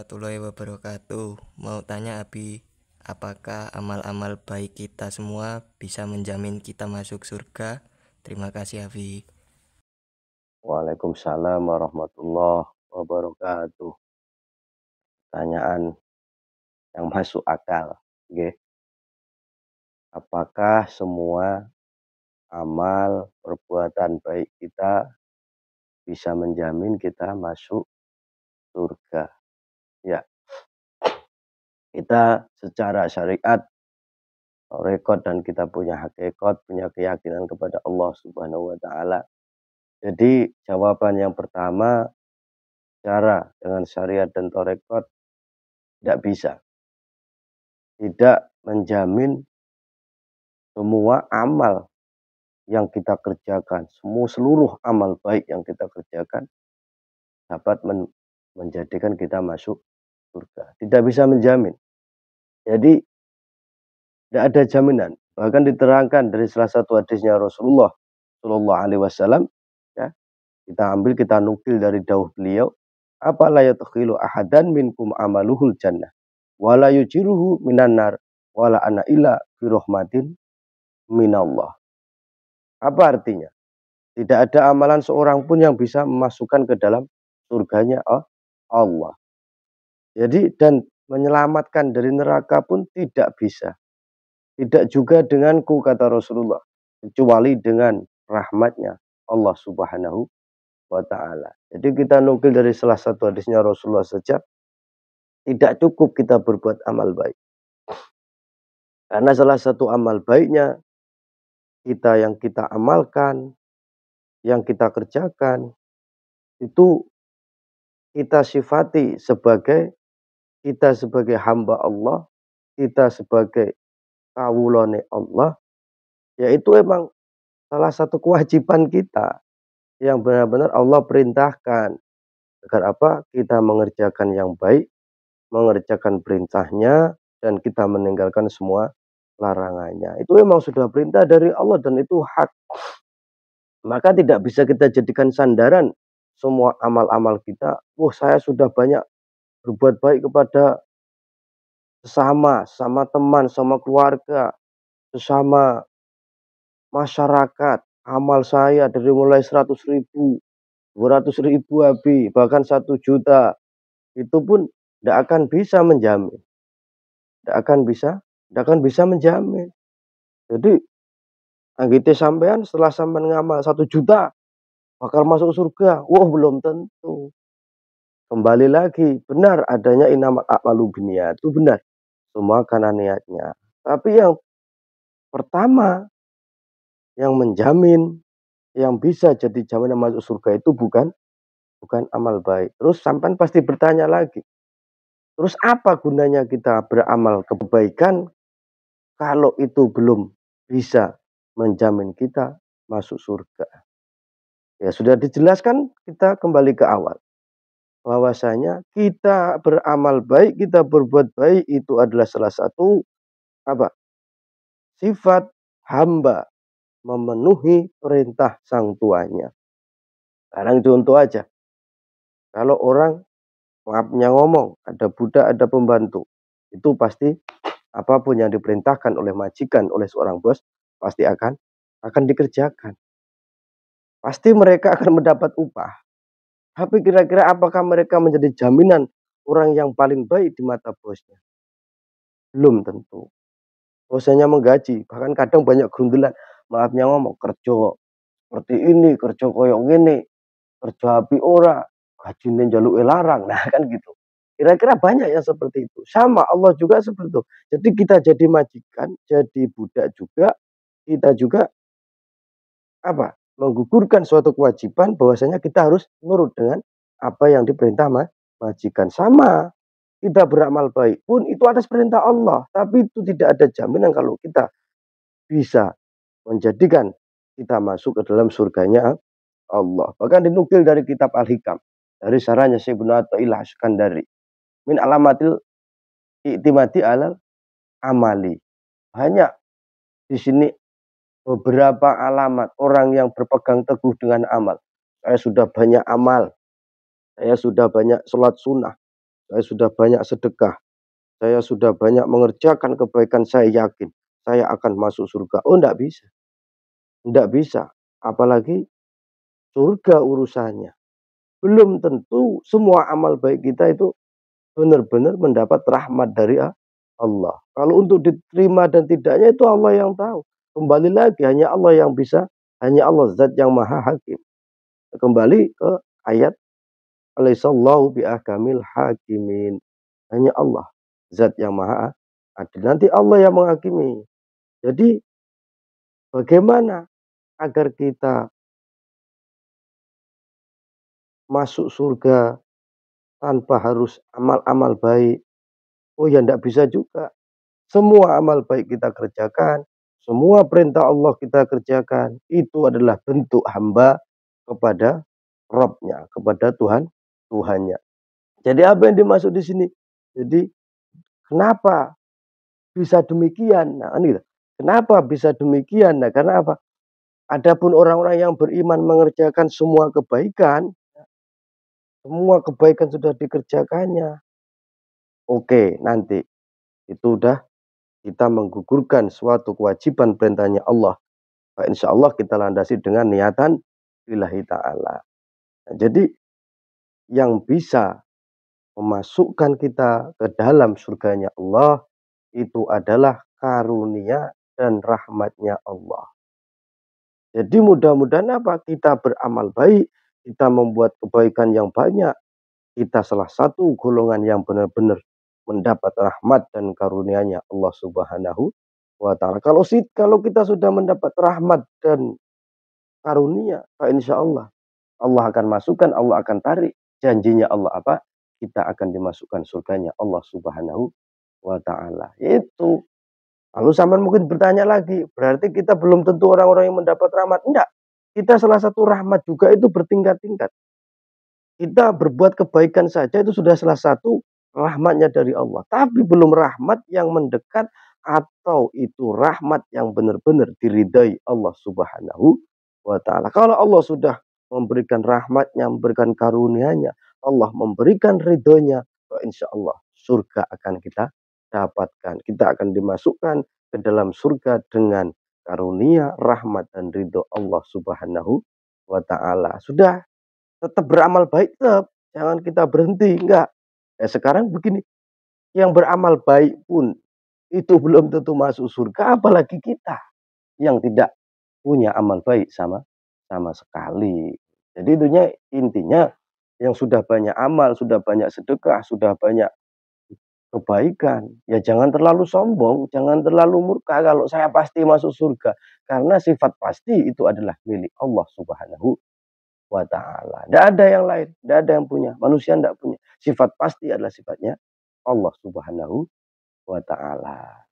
warahmatullahi wabarakatuh. Mau tanya Abi, apakah amal-amal baik kita semua bisa menjamin kita masuk surga? Terima kasih Abi. Waalaikumsalam warahmatullahi wabarakatuh. Pertanyaan yang masuk akal. Nggih. Apakah semua amal perbuatan baik kita bisa menjamin kita masuk surga? Ya, kita secara syariat rekod dan kita punya hakikat, punya keyakinan kepada Allah Subhanahu wa taala. Jadi jawaban yang pertama, cara dengan syariat dan tarekat tidak bisa. Tidak menjamin semua amal yang kita kerjakan, seluruh amal baik yang kita kerjakan dapat menjadikan kita masuk surga. Tidak bisa menjamin. Jadi tidak ada jaminan. Bahkan diterangkan dari salah satu hadisnya Rasulullah Shallallahu Alaihi Wasallam. Ya, kita nukil dari dawuh beliau. Apa la yatakhilu ahadan minkum amaluhul jannah, wala yujiruhu minan nar, wala ana illa fi rahmatin minallah. Apa artinya? Tidak ada amalan seorang pun yang bisa memasukkan ke dalam surganya Allah. Jadi dan menyelamatkan dari neraka pun tidak bisa. Tidak juga denganku kata Rasulullah. Kecuali dengan rahmatnya Allah Subhanahu wa ta'ala. Jadi kita nukil dari salah satu hadisnya Rasulullah saja. Tidak cukup kita berbuat amal baik. Karena salah satu amal baiknya yang kita amalkan, yang kita kerjakan, itu kita sifati kita sebagai hamba Allah, kita sebagai kawulane Allah, yaitu emang salah satu kewajiban kita yang benar-benar Allah perintahkan agar apa? Kita mengerjakan yang baik, mengerjakan perintahnya, dan kita meninggalkan semua larangannya. Itu memang sudah perintah dari Allah dan itu hak. Maka tidak bisa kita jadikan sandaran semua amal-amal kita. Wah, saya sudah banyak berbuat baik kepada sama teman, sama keluarga, sesama masyarakat. Amal saya dari mulai 100.000, 200.000 habis, bahkan 1 juta. Itu pun tidak akan bisa menjamin. Tidak akan bisa menjamin. Jadi, anggite sampean setelah sampean ngamal 1 juta bakal masuk surga. Wah, belum tentu. Kembali lagi, benar adanya innamal a'malu binniyat, itu benar. Semua karena niatnya. Tapi yang pertama, yang menjamin, yang bisa jadi jaminan masuk surga itu bukan amal baik. Terus sampean pasti bertanya lagi, terus apa gunanya kita beramal kebaikan kalau itu belum bisa menjamin kita masuk surga? Ya sudah dijelaskan, kita kembali ke awal. Bahwasanya kita beramal baik, kita berbuat baik itu adalah salah satu apa? Sifat hamba memenuhi perintah sang tuanya. Sekarang contoh aja. Kalau orang, maafnya ngomong, ada budak, ada pembantu. Itu pasti apapun yang diperintahkan oleh majikan, oleh seorang bos, pasti akan dikerjakan. Pasti mereka akan mendapat upah. Tapi kira-kira apakah mereka menjadi jaminan orang yang paling baik di mata bosnya? Belum tentu. Bosnya menggaji, bahkan kadang banyak gerundelan. Maafnya ngomong, kerja seperti ini, kerja koyok ini, kerja api ora, gajine njaluke larang. Nah, kan gitu. Kira-kira banyak yang seperti itu. Sama Allah juga seperti itu. Jadi kita jadi majikan, jadi budak juga, kita juga apa? Menggugurkan suatu kewajiban bahwasanya kita harus nurut dengan apa yang diperintah majikan. Sama kita beramal baik pun itu atas perintah Allah, tapi itu tidak ada jaminan kalau kita bisa menjadikan kita masuk ke dalam surganya Allah. Bahkan dinukil dari kitab Al-Hikam dari saranya Syaikhuna Athaillah Iskandari, min alamatil i'timadi alal amali. Banyak di sini beberapa alamat orang yang berpegang teguh dengan amal. Saya sudah banyak amal, saya sudah banyak sholat sunnah, saya sudah banyak sedekah, saya sudah banyak mengerjakan kebaikan, saya yakin saya akan masuk surga. Oh, enggak bisa, enggak bisa. Apalagi surga urusannya. Belum tentu semua amal baik kita itu benar-benar mendapat rahmat dari Allah. Kalau untuk diterima dan tidaknya itu Allah yang tahu. Kembali lagi hanya Allah yang bisa, hanya Allah zat yang maha hakim. Kembali ke ayat alaihissallahu biahkamil hakimin. Hanya Allah zat yang maha adil. Nanti Allah yang menghakimi. Jadi bagaimana agar kita masuk surga tanpa harus amal-amal baik? Oh ya, enggak bisa juga. Semua amal baik kita kerjakan, semua perintah Allah kita kerjakan, itu adalah bentuk hamba kepada Robnya, kepada Tuhannya. Jadi apa yang dimaksud di sini? Jadi kenapa bisa demikian? Nah, ini kenapa bisa demikian? Nah, karena apa? Adapun orang-orang yang beriman mengerjakan semua kebaikan sudah dikerjakannya. Oke, nanti itu udah kita menggugurkan suatu kewajiban perintahnya Allah. Insya Allah kita landasi dengan niatan lillahi ta'ala. Nah, jadi yang bisa memasukkan kita ke dalam surganya Allah itu adalah karunia dan rahmatnya Allah. Jadi mudah-mudahan apa? Kita beramal baik, kita membuat kebaikan yang banyak, kita salah satu golongan yang benar-benar mendapat rahmat dan karunia-Nya Allah Subhanahu wa taala. Kalau kita sudah mendapat rahmat dan karunia, insya Allah akan masukkan, Allah akan tarik janjinya Allah apa? Kita akan dimasukkan surganya Allah Subhanahu wa taala. Itu. Lalu sampean mungkin bertanya lagi, berarti kita belum tentu orang-orang yang mendapat rahmat. Enggak. Kita salah satu rahmat juga itu bertingkat-tingkat. Kita berbuat kebaikan saja itu sudah salah satu rahmatnya dari Allah. Tapi belum rahmat yang mendekat atau itu rahmat yang benar-benar diridai Allah Subhanahu wa taala. Kalau Allah sudah memberikan rahmatnya, memberikan karunia-Nya, Allah memberikan ridhonya, insya Allah surga akan kita dapatkan. Kita akan dimasukkan ke dalam surga dengan karunia, rahmat dan ridho Allah Subhanahu wa taala. Sudah, tetap beramal baik, tetap. Jangan kita berhenti, enggak. Sekarang begini, yang beramal baik pun itu belum tentu masuk surga, apalagi kita yang tidak punya amal baik sama sama sekali. Jadi intinya yang sudah banyak amal, sudah banyak sedekah, sudah banyak kebaikan, ya jangan terlalu sombong, jangan terlalu murka kalau saya pasti masuk surga. Karena sifat pasti itu adalah milik Allah Subhanahu wa ta'ala. Tidak ada yang lain, tidak ada yang punya. Manusia tidak punya. Sifat pasti adalah sifatnya Allah Subhanahu wa ta'ala.